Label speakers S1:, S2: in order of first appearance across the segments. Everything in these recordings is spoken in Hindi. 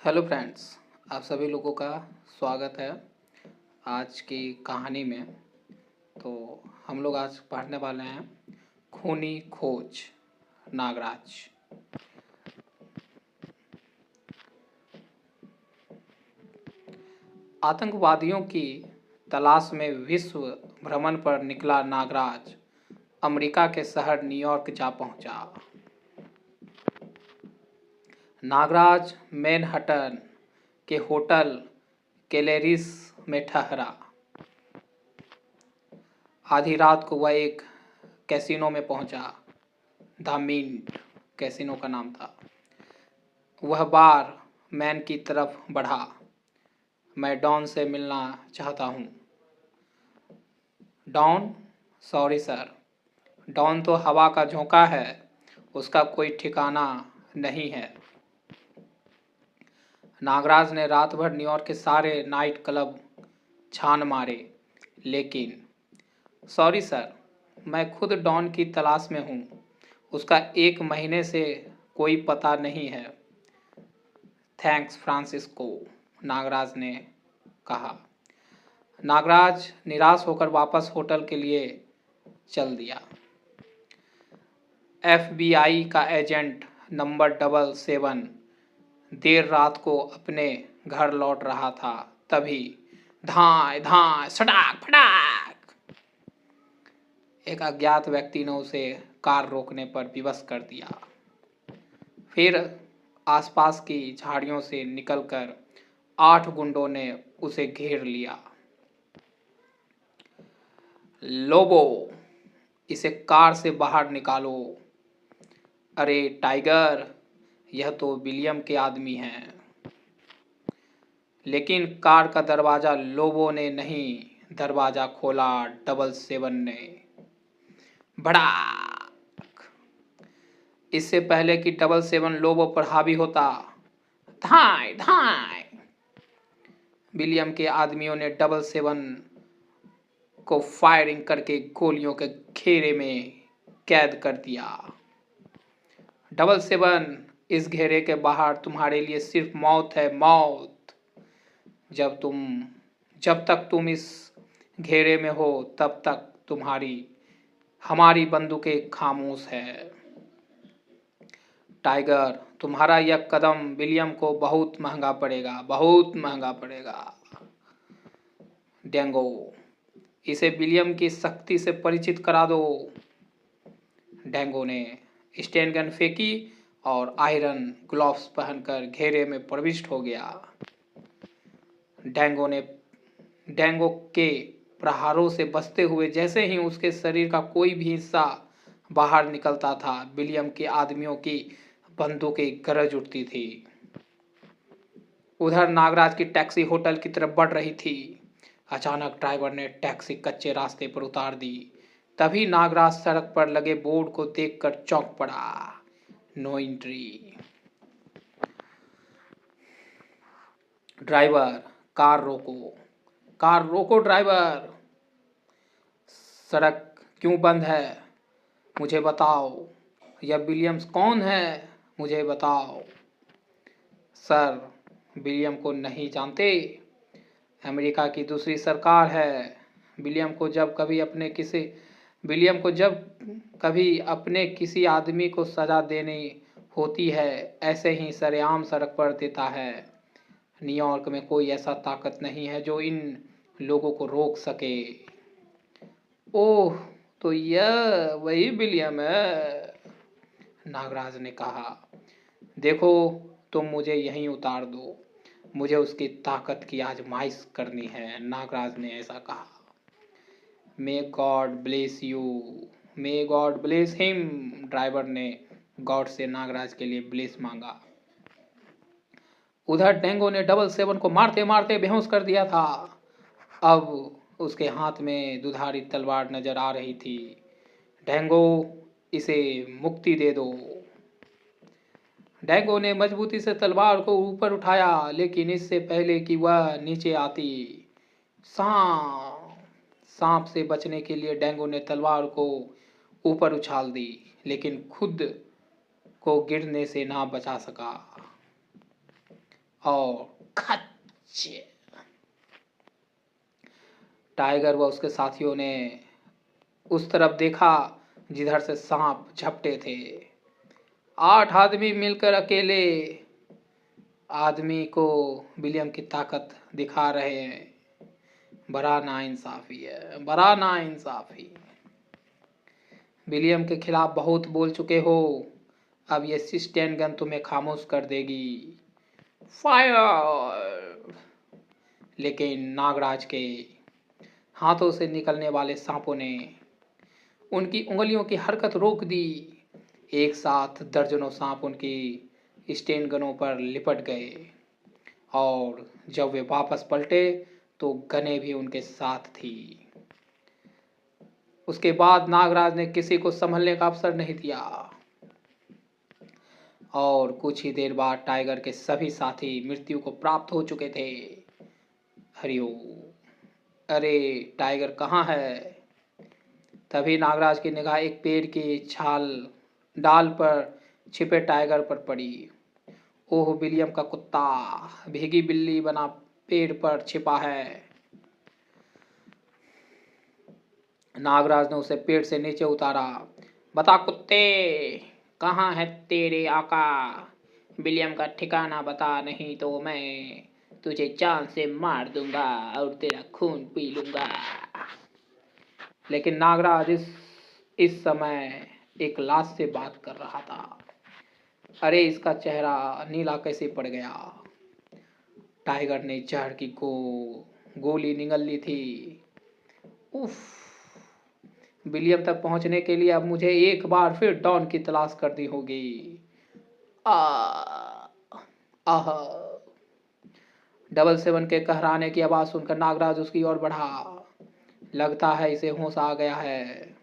S1: हेलो फ्रेंड्स, आप सभी लोगों का स्वागत है आज की कहानी में। तो हम लोग आज पढ़ने वाले हैं खूनी खोज नागराज। आतंकवादियों की तलाश में विश्व भ्रमण पर निकला नागराज अमेरिका के शहर न्यूयॉर्क जा पहुंचा। नागराज मैनहट्टन के होटल कैलेरिस में ठहरा। आधी रात को वह एक कैसीनो में पहुंचा। द मिंट कैसीनो का नाम था। वह बार मैन की तरफ बढ़ा। मैं डॉन से मिलना चाहता हूँ। डॉन? सॉरी सर, डॉन तो हवा का झोंका है, उसका कोई ठिकाना नहीं है। नागराज ने रात भर न्यूयॉर्क के सारे नाइट क्लब छान मारे, लेकिन सॉरी सर, मैं खुद डॉन की तलाश में हूँ, उसका 1 महीने से कोई पता नहीं है। थैंक्स फ्रांसिस्को, नागराज ने कहा। नागराज निराश होकर वापस होटल के लिए चल दिया। FBI का एजेंट नंबर 77 देर रात को अपने घर लौट रहा था। तभी धाय धाय सटाक फटाक एक अज्ञात व्यक्ति ने उसे कार रोकने पर विवश कर दिया। फिर आसपास की झाड़ियों से निकलकर 8 गुंडों ने उसे घेर लिया। लोबो, इसे कार से बाहर निकालो। अरे टाइगर, यह तो विलियम के आदमी हैं। लेकिन कार का दरवाजा लोबो ने नहीं, दरवाजा खोला 77 ने। भड़ाक! इससे पहले कि 77 लोबो पर हावी होता, धाय धाय विलियम के आदमियों ने 77 को फायरिंग करके गोलियों के घेरे में कैद कर दिया। 77, इस घेरे के बाहर तुम्हारे लिए सिर्फ मौत है, मौत। जब तक तुम इस घेरे में हो तब तक हमारी बंदूकें खामोश है। टाइगर, तुम्हारा यह कदम विलियम को बहुत महंगा पड़ेगा, बहुत महंगा पड़ेगा। डेंगो, इसे विलियम की शक्ति से परिचित करा दो। डेंगो ने स्टेन गन फेंकी और आयरन ग्लव्स पहनकर घेरे में प्रविष्ट हो गया। डेंगो के प्रहारों से बचते हुए जैसे ही उसके शरीर का कोई भी हिस्सा बाहर निकलता था, विलियम के आदमियों की बंदूकें गरज उठती थी। उधर नागराज की टैक्सी होटल की तरफ बढ़ रही थी। अचानक ड्राइवर ने टैक्सी कच्चे रास्ते पर उतार दी। तभी नागराज सड़क पर लगे बोर्ड को देखकर चौंक पड़ा। No entry. ड्राइवर, कार रोको, कार रोको ड्राइवर। सड़क क्यों बंद है, मुझे बताओ। यह विलियम्स कौन है, मुझे बताओ। सर, विलियम को नहीं जानते, अमेरिका की दूसरी सरकार है। विलियम को जब कभी अपने किसी आदमी को सजा देनी होती है, ऐसे ही सरेआम सड़क पर देता है। न्यूयॉर्क में कोई ऐसा ताकत नहीं है जो इन लोगों को रोक सके। ओह, तो यह वही विलियम है, नागराज ने कहा। देखो, तुम मुझे यहीं उतार दो, मुझे उसकी ताकत की आजमाइश करनी है, नागराज ने ऐसा कहा। May God bless you, may God bless him. Driver ने गॉड से नागराज के लिए ब्लेस मांगा। उधर डेंगो ने 77 को मारते मारते बेहोश कर दिया था। अब उसके हाथ में दुधारी तलवार नजर आ रही थी। डेंगो, इसे मुक्ति दे दो। डेंगो ने मजबूती से तलवार को ऊपर उठाया, लेकिन इससे पहले कि वह नीचे आती, सांप से बचने के लिए डेंगो ने तलवार को ऊपर उछाल दी, लेकिन खुद को गिरने से ना बचा सका और खच। टाइगर व उसके साथियों ने उस तरफ देखा जिधर से सांप झपटे थे। 8 आदमी मिलकर अकेले आदमी को विलियम की ताकत दिखा रहे हैं। बड़ा नाइंसाफी है, बड़ा नाइंसाफी। विलियम के खिलाफ बहुत बोल चुके हो, अब ये सिस्टेन गन तुम्हें खामोश कर देगी। फायर! लेकिन नागराज के हाथों से निकलने वाले सांपों ने उनकी उंगलियों की हरकत रोक दी। एक साथ दर्जनों सांप उनकी स्टेन गनों पर लिपट गए और जब वे वापस पलटे तो गनें भी उनके साथ थी। उसके बाद नागराज ने किसी को संभलने का अवसर नहीं दिया और कुछ ही देर बाद टाइगर के सभी साथी मृत्यु को प्राप्त हो चुके थे। हरिओ, अरे टाइगर कहाँ है? तभी नागराज की निगाह एक पेड़ की डाल पर छिपे टाइगर पर पड़ी। ओह, विलियम का कुत्ता भीगी बिल्ली बना पेड़ पर छिपा है। नागराज ने उसे पेड़ से नीचे उतारा। बता कुत्ते, कहाँ है तेरे आका? विलियम का ठिकाना बता, नहीं तो मैं तुझे जान से मार दूंगा और तेरा खून पी लूंगा। लेकिन नागराज इस समय एक लाश से बात कर रहा था। अरे इसका चेहरा नीला कैसे पड़ गया? टाइगर ने जहर की गोली निगल ली थी। उफ! विलियम तक पहुंचने के लिए अब मुझे एक बार फिर डॉन की तलाश करनी होगी। आह! 777 के कहराने की आवाज सुनकर नागराज उसकी ओर बढ़ा। लगता है इसे होश आ गया है।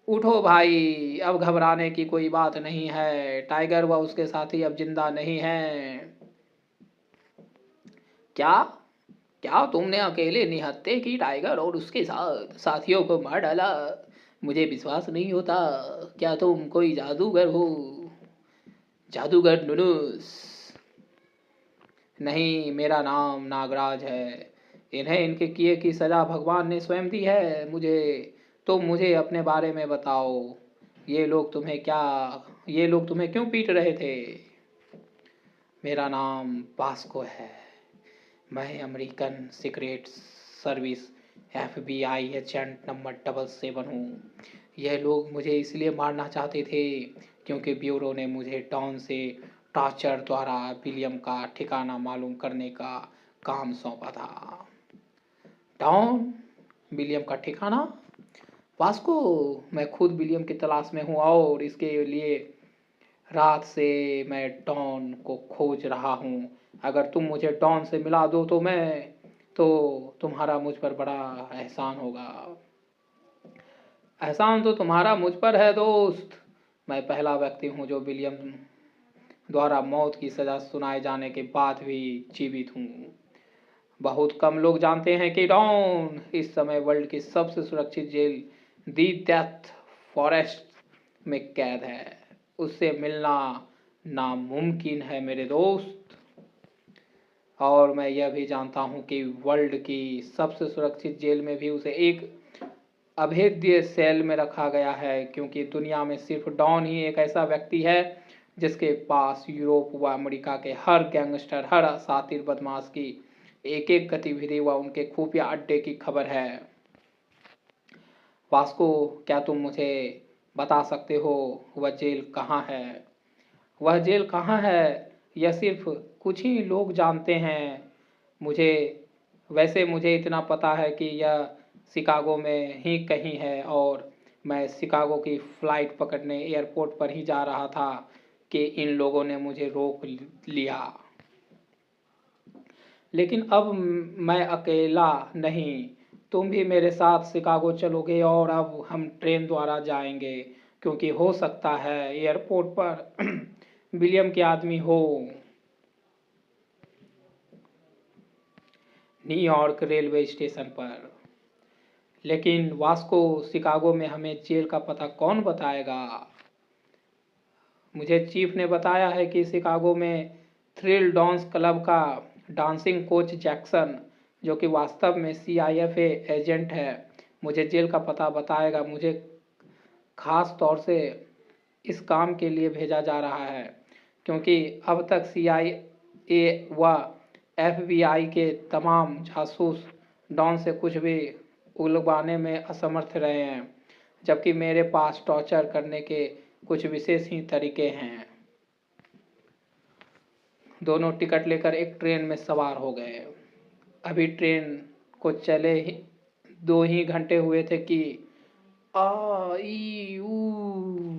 S1: उठो भाई, अब घबराने की कोई बात नहीं है। टाइगर व उसके साथी अब जिंदा नहीं हैं। क्या क्या तुमने अकेले निहत्थे की टाइगर और उसके साथियों को मार डाला? मुझे विश्वास नहीं होता। क्या तुम कोई जादूगर हो? जादूगर नुनुस? नहीं, मेरा नाम नागराज है। इन्हें इनके किए की सजा भगवान ने स्वयं दी है। मुझे अपने बारे में बताओ। ये लोग तुम्हें क्यों पीट रहे थे? मेरा नाम वास्को है। मैं American secret service FBI agent number 777 हूँ। यह लोग मुझे इसलिए मारना चाहते थे क्योंकि ब्यूरो ने मुझे डॉन से टॉर्चर द्वारा विलियम का ठिकाना मालूम करने का काम सौंपा था। डॉन? विलियम का ठिकाना? वास्को, मैं खुद विलियम की तलाश में हूँ और इसके लिए रात से मैं डॉन को खोज रहा हूँ। अगर तुम मुझे डॉन से मिला दो तो तुम्हारा मुझ पर बड़ा एहसान होगा। एहसान तो तुम्हारा मुझ पर है दोस्त। मैं पहला व्यक्ति हूँ जो विलियम द्वारा मौत की सजा सुनाए जाने के बाद भी जीवित हूँ। बहुत कम लोग जानते हैं कि डॉन इस समय वर्ल्ड की सबसे सुरक्षित जेल दी डेथ फॉरेस्ट में कैद है। उससे मिलना नामुमकिन है मेरे दोस्त। और मैं यह भी जानता हूँ कि वर्ल्ड की सबसे सुरक्षित जेल में भी उसे एक अभेद्य सेल में रखा गया है, क्योंकि दुनिया में सिर्फ डॉन ही एक ऐसा व्यक्ति है जिसके पास यूरोप व अमेरिका के हर गैंगस्टर, हर शातिर बदमाश की एक एक गतिविधि व उनके खुफिया अड्डे की खबर है। वास्को, क्या तुम मुझे बता सकते हो वह जेल कहाँ है? वह जेल कहाँ है यह सिर्फ कुछ ही लोग जानते हैं। मुझे इतना पता है कि यह शिकागो में ही कहीं है और मैं शिकागो की फ़्लाइट पकड़ने एयरपोर्ट पर ही जा रहा था कि इन लोगों ने मुझे रोक लिया। लेकिन अब मैं अकेला नहीं, तुम भी मेरे साथ शिकागो चलोगे और अब हम ट्रेन द्वारा जाएंगे, क्योंकि हो सकता है एयरपोर्ट पर विलियम के आदमी हो। न्यूयॉर्क रेलवे स्टेशन पर। लेकिन वास्को, शिकागो में हमें जेल का पता कौन बताएगा? मुझे चीफ ने बताया है कि शिकागो में थ्रिल डांस क्लब का डांसिंग कोच जैक्सन, जो कि वास्तव में CIA एजेंट है, मुझे जेल का पता बताएगा। मुझे खास तौर से इस काम के लिए भेजा जा रहा है क्योंकि अब तक CIA व FBI के तमाम जासूस डॉन से कुछ भी उगलवाने में असमर्थ रहे हैं, जबकि मेरे पास टॉर्चर करने के कुछ विशेष ही तरीके हैं। दोनों टिकट लेकर एक ट्रेन में सवार हो गए। अभी ट्रेन को चले ही 2 ही घंटे हुए थे कि आ ई ऊ।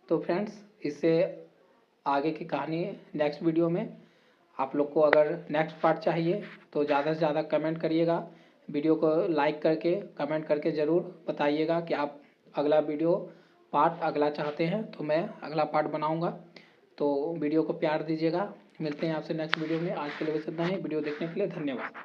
S1: तो फ्रेंड्स, इससे आगे की कहानी नेक्स्ट वीडियो में। आप लोग को अगर नेक्स्ट पार्ट चाहिए तो ज़्यादा से ज़्यादा कमेंट करिएगा। वीडियो को लाइक करके कमेंट करके ज़रूर बताइएगा कि आप अगला वीडियो पार्ट अगला चाहते हैं, तो मैं अगला पार्ट बनाऊंगा। तो वीडियो को प्यार दीजिएगा। मिलते हैं आपसे नेक्स्ट वीडियो में। आज के लिए बस इतना ही। वीडियो देखने के लिए धन्यवाद।